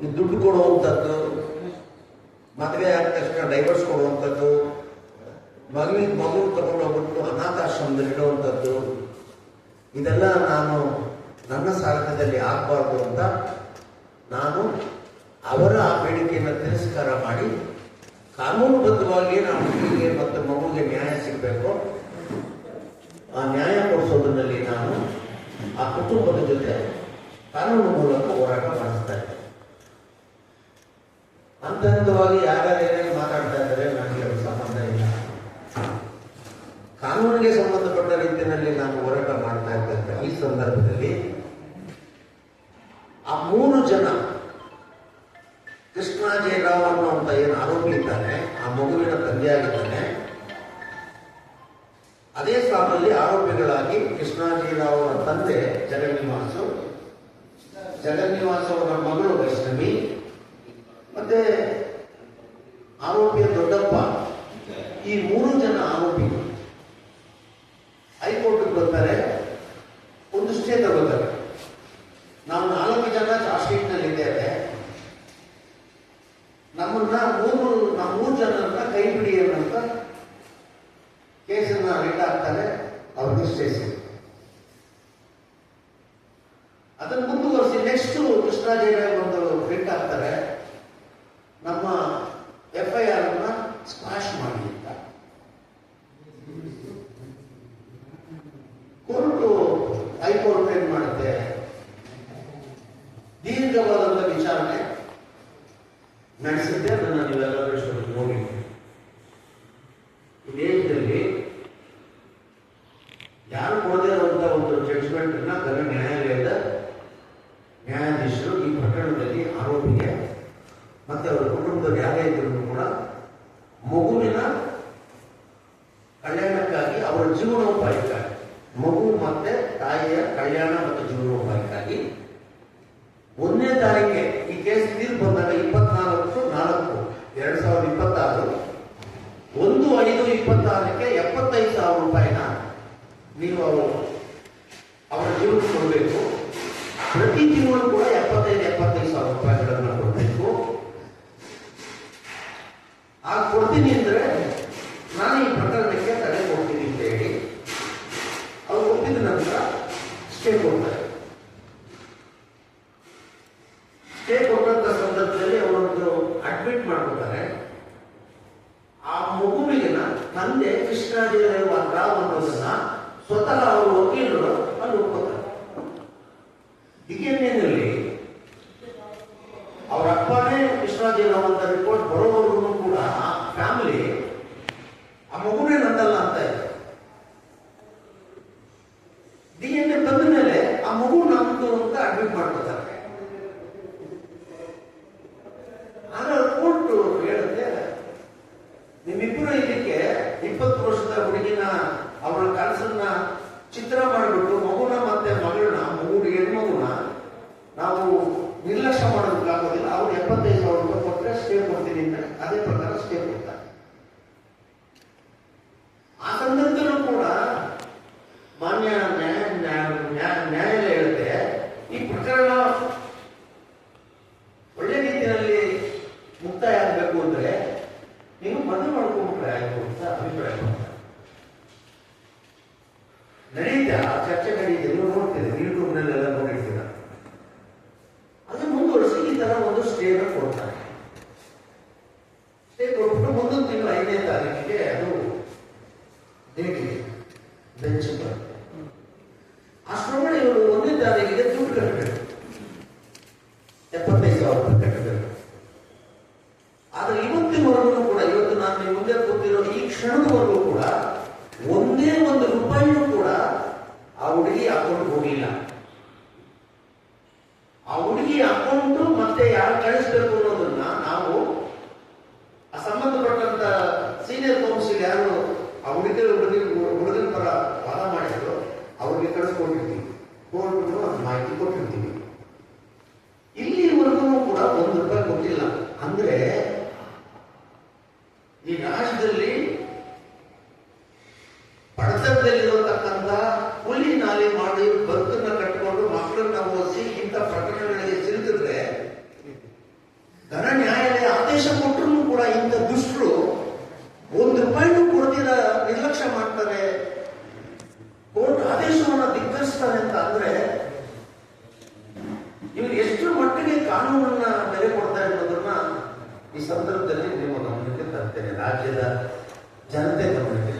ಈ ದುಡ್ಡು ಕೊಡುವಂಥದ್ದು, ಮದುವೆ ಆದ ತಕ್ಷಣ ಡೈವರ್ಸ್ ಕೊಡುವಂಥದ್ದು, ಮಗು ತಗೊಂಡೋಗ್ಬಿಟ್ಟು ಅನಾಥಾಶ್ರಮದಲ್ಲಿ ಇಡುವಂಥದ್ದು, ಇದೆಲ್ಲ ನಾನು ನನ್ನ ಸಾರಥ್ಯದಲ್ಲಿ ಆಗಬಾರ್ದು ಅಂತ ನಾನು ಅವರ ಆ ಬೇಡಿಕೆಯನ್ನು ತಿರಸ್ಕಾರ ಮಾಡಿ ಕಾನೂನುಬದ್ಧವಾಗಿ ನಮ್ಮ ಹುಡುಗಿಗೆ ಮತ್ತು ಮಗುವಿಗೆ ನ್ಯಾಯ ಸಿಗಬೇಕು, ಆ ನ್ಯಾಯ ಕೊಡಿಸೋದ್ರಲ್ಲಿ ನಾನು ಆ ಕುಟುಂಬದ ಜೊತೆ ಕಾನೂನು ಮೂಲಕ ಹೋರಾಟ ಮಾಡಿಸ್ತಾ ಇದ್ದೆ. ಹಂತವಾಗಿ ಯಾರ್ಯಾರೇನೇ ಮಾತಾಡ್ತಾ ಇದ್ದಾರೆ, ನನಗೆ ಅದು ಸಂಬಂಧ ಇಲ್ಲ. ಕಾನೂನಿಗೆ ಸಂಬಂಧಪಟ್ಟ ರೀತಿಯಲ್ಲಿ ನಾನು ಹೋರಾಟ ಮಾಡ್ತಾ ಇದ್ದಂತೆ ಈ ಸಂದರ್ಭದಲ್ಲಿ ಆ 3 ಜನ, ಕೃಷ್ಣ ಜಯರಾವ್ ಅನ್ನುವಂತ ಏನು ಆರೋಪಿ ಇದ್ದಾನೆ, ಆ ಮಗುವಿನ ತಂದೆಯಾಗಿದ್ದಾನೆ, ಅದೇ ಸ್ಥಾನದಲ್ಲಿ ಆರೋಪಿಗಳಾಗಿ ಕೃಷ್ಣ ಜಯರಾವ್ ಅವರ ತಂದೆ ಜಗನ್ನಿವಾಸ್ ಅವರ ಮಗಳು ವೈಷ್ಣವಿ, ಮತ್ತೆ ಆರೋಪಿಯ ದೊಡ್ಡಪ್ಪ, ಈ 3 ಜನ ಆರೋಪಿಗಳು ಹೈಕೋರ್ಟ್ಗೆ ಬರ್ತಾರೆ, ಒಂದು ಸ್ಟೇ ತಗೋತಾರೆ. ನಾವು 4 ಜನ ಚಾರ್ಜ್ ಶೀಟ್ ನಲ್ಲಿ ಇದ್ದೇವೆ, ನಮ್ಮನ್ನ 3 ಜನರನ್ನ ಕೈ ಬಿಡಿ ಅನ್ನಂತ ಕೇಸನ್ನ ರಿಟ್ ಆಗ್ತಾರೆ. ಅವ್ರಿಗೆ ಸ್ಟೇ ಸಿಗುತ್ತೆ. ಅದನ್ನು ಮುಂದುವರಿಸಿ ನೆಕ್ಸ್ಟ್ ಕೃಷ್ಣ ಜಯರಾವ್ ಒಂದು ರಿಟ್ ಆಗ್ತಾರೆ, ನಮ್ಮ FIR ಅನ್ನ ಸ್ಕ್ವಾಶ್ ಮಾಡಿ ಅಂತ. ಕೋರ್ಟು ಹೈಕೋರ್ಟ್ ಏನ್ ಮಾಡುತ್ತೆ, ದೀರ್ಘವಾದಂತ ವಿಚಾರಣೆ ನಡೆಸಿದ್ದೆ. ಅದನ್ನು ನೀವೆಲ್ಲರೂ ನೋಡಿ. ಈ ದೇಶದಲ್ಲಿ ಯಾರು ಕೊಡದೇ ಇರುವಂತ ಒಂದು ಜಡ್ಜ್ಮೆಂಟ್ ಅನ್ನ ಗಣ ನ್ಯಾಯಾಲಯದ ನ್ಯಾಯಾಧೀಶರು ಈ ಪ್ರಕರಣದಲ್ಲಿ ಆರೋಪಿಗೆ ಮತ್ತೆ ಅವರ ಕುಟುಂಬದಲ್ಲಿ ಯಾರೇ ಇದ್ರೂ ಕೂಡ ಮಗುವಿನ ಕಲ್ಯಾಣಕ್ಕಾಗಿ, ಅವರ ಜೀವನೋಪಾಯಕ್ಕಾಗಿ, ಮಗು ಮತ್ತೆ ತಾಯಿಯ ಕಲ್ಯಾಣ ಮತ್ತು ಜೀವನೋಪಾಯಕ್ಕಾಗಿ 1ನೇ ತಾರೀಕಿಗೆ ಈ ಕೇಸ್ ತೀರ್ಪು ಬಂದಾಗ 24/4/2026 1/5/26ಕ್ಕೆ 75,000 ರೂಪಾಯಿನ ನೀವು ಅವರ ಜೀವನಕ್ಕೆ ಕೊಡಬೇಕು. ಪ್ರತಿ ತಿಂಗಳು ಕೂಡ 75,000 ರೂಪಾಯಿಗಳನ್ನ ಕೊಡಬೇಕು. ಆಗ ಕೊಡ್ತೀನಿ ಅಂದ್ರೆ ನಾನು ಈ ಪ್ರಕರಣಕ್ಕೆ ತಡೆ ಕೊಡ್ತೀನಿ ಅಂತ ಹೇಳಿ ಅವ್ರು ಒಪ್ಪಿದ ನಂತರ ಸ್ಟೇ ಕೊಡ್ತಾರೆ. ಸ್ಟೇ ಕೊಟ್ಟಂತ ಸಂದರ್ಭದಲ್ಲಿ ಅವರೊಂದು ಅಡ್ಮಿಟ್ ಮಾಡ್ಕೊತಾರೆ. ಆ ಮಗುವಿನ ತಂದೆ ಕೃಷ್ಣ ಜಯರಾವ್ ಅನ್ನೋದನ್ನ ಸ್ವತಃ ಅವರು ವಕೀಲರು ಅಲ್ಲಿ ಒಪ್ಕೋತಾರೆ. ಡಿಎನ್ಎನಲ್ಲಿ ಅವರ ಅಪ್ಪನೇ ಕೃಷ್ಣ ಜಯರಾವ್ ಅಂತ ರಿಪೋರ್ಟ್ ಬರೋವರೆಗೂ ಕೂಡ ಆ ಫ್ಯಾಮಿಲಿ ಆ ಮಗುನೇ ನಂದಲ್ಲ ಅಂತ ಇದೆ. DNA ಬಂದ ಮೇಲೆ ಆ ಮಗು ನಮ್ದು ಅಂತ ಅಡ್ಮಿಟ್ ಮಾಡ್ಕೊತಾರೆ. ಆಗ ಕೋರ್ಟ್ ಹೇಳುತ್ತೆ, ನಿಮ್ಮಿಬ್ಬರು ಇದಕ್ಕೆ 20 ವರ್ಷದ ಹುಡುಗಿನ ಅವಳ ಕನಸನ್ನ ಚಿತ್ರ ಮಾಡಿಬಿಟ್ಟು ಮಗುನ ಮತ್ತೆ ಮಗಳನ್ನ, ಹೆಣ್ಮಗುನ ನಾವು ನಿರ್ಲಕ್ಷ್ಯ ಮಾಡೋದಕ್ಕಾಗೋದಿಲ್ಲ. ಅವ್ರು 75,000 ರೂಪಾಯಿ ಕೊಟ್ಟರೆ ಸ್ಟೇ ಕೊಡ್ತೀನಿ ಅಂತ ಅದೇ ಪ್ರಕಾರ ಸ್ಟೇ ಕೊಡ್ತಾರೆ. ಆ ಸಂದರ್ಭದಲ್ಲೂ ಕೂಡ ಮಾನ್ಯ ನ್ಯಾಯಾಲಯ ಹೇಳುತ್ತೆ, ಈ ಪ್ರಕರಣ ಒಳ್ಳೆ ರೀತಿಯಲ್ಲಿ ಮುಕ್ತಾಯ ಆಗಬೇಕು ಅಂದ್ರೆ ನೀವು ಮದುವೆ ಮಾಡ್ಕೊಂಡ್ಬಿಟ್ರೆ ಆಯ್ತು ಅಂತ ಅಭಿಪ್ರಾಯ ಮಾಡ್ತಾರೆ. ನಡೀತಾ ಚರ್ಚೆ ನಡೀತೆ, ನೀವು ನೋಡ್ತೀರಿ, ಯೂಟ್ಯೂಬ್ನಲ್ಲೆಲ್ಲ ನೋಡಿರ್ತೀರ. ಅದನ್ನು ಮುಂದುವರಿಸಿ ಈ ತರ ಒಂದು ಸ್ಟೇನ ಕೊಡ್ತಾರೆ. ಸ್ಟೇ ಕೊಟ್ಬಿಟ್ಟು ಮುಂದೊಂದು ತಿಂಗಳು 5ನೇ ತಾರೀಕಿಗೆ ಅದು ಡೇಟ್ ಇದೆ, ಬೆಂಚ್ ಬರುತ್ತೆ. ಅಷ್ಟರೊಳಗಡೆ ಇವರು 1ನೇ ತಾರೀಕಿಗೆ ದುಡ್ಡು ಕಟ್ಟಬೇಕು, 75,000 ರೂಪಾಯಿ ಕಟ್ಟಬೇಕು. ಆದ್ರೆ ಇವತ್ತಿನವರೆಗೂ ಕೂಡ, ಇವತ್ತು ನಾನು ನಿಮ್ಮ ಮುಂದೆ ಕೂತಿರೋ ಈ ಕ್ಷಣದವರೆಗೂ ಕೂಡ ಒಂದೇ ಒಂದು ರೂಪಾಯಿನೂ ಕೂಡ ಆ ಹುಡುಗಿ ಅಕೌಂಟ್ ಹೋಗಿಲ್ಲ. ಆ ಹುಡುಗಿ ಅಕೌಂಟ್ ಮತ್ತೆ ಯಾರು ಕಳಿಸ್ಬೇಕು ಅನ್ನೋದನ್ನ ನಾವು ಸಂಬಂಧಪಟ್ಟಂತ ಸೀನಿಯರ್ ಕೌನ್ಸಿಲ್ ಯಾರು ಆ ಹುಡುಗನ ಪರ ವಾದ ಮಾಡಿದ್ರು ಅವ್ರಿಗೆ ಕಳಿಸ್ಕೊಟ್ಟಿರ್ತೀವಿ, ಕೋರ್ಟ್ ಮಾಹಿತಿ ಕೊಟ್ಟಿರ್ತೀವಿ. ಇಲ್ಲಿವರೆಗೂ ಕೂಡ 1 ರೂಪಾಯಿ ಕೊಟ್ಟಿಲ್ಲ. ಅಂದ್ರೆ ಈ ರಾಜ್ಯದಲ್ಲಿ ಬಡತನದಲ್ಲಿರತಕ್ಕಂಥ ಕೂಲಿ ನಾಲಿ ಮಾಡಿ ಬದುಕನ್ನ ಕಟ್ಟಿಕೊಂಡು ಮಕ್ಕಳನ್ನ ಓದಿಸಿ ಇಂಥ ಪ್ರಕರಣಗಳಿಗೆ ಸಿಲುಕಿದ್ರೆ ಆದೇಶವನ್ನು ಧಿಕ್ಕರಿಸ್ತಾರೆ ಅಂತ ಅಂದ್ರೆ ಇವರು ಎಷ್ಟು ಮಟ್ಟಿಗೆ ಕಾನೂನನ್ನ ಬೆಲೆ ಕೊಡ್ತಾರೆ ಅನ್ನೋದನ್ನ ಈ ಸಂದರ್ಭದಲ್ಲಿ ನಿಮ್ಮ ಗಮನಕ್ಕೆ ತರ್ತೇನೆ, ರಾಜ್ಯದ ಜನತೆ ಗಮನಕ್ಕೆ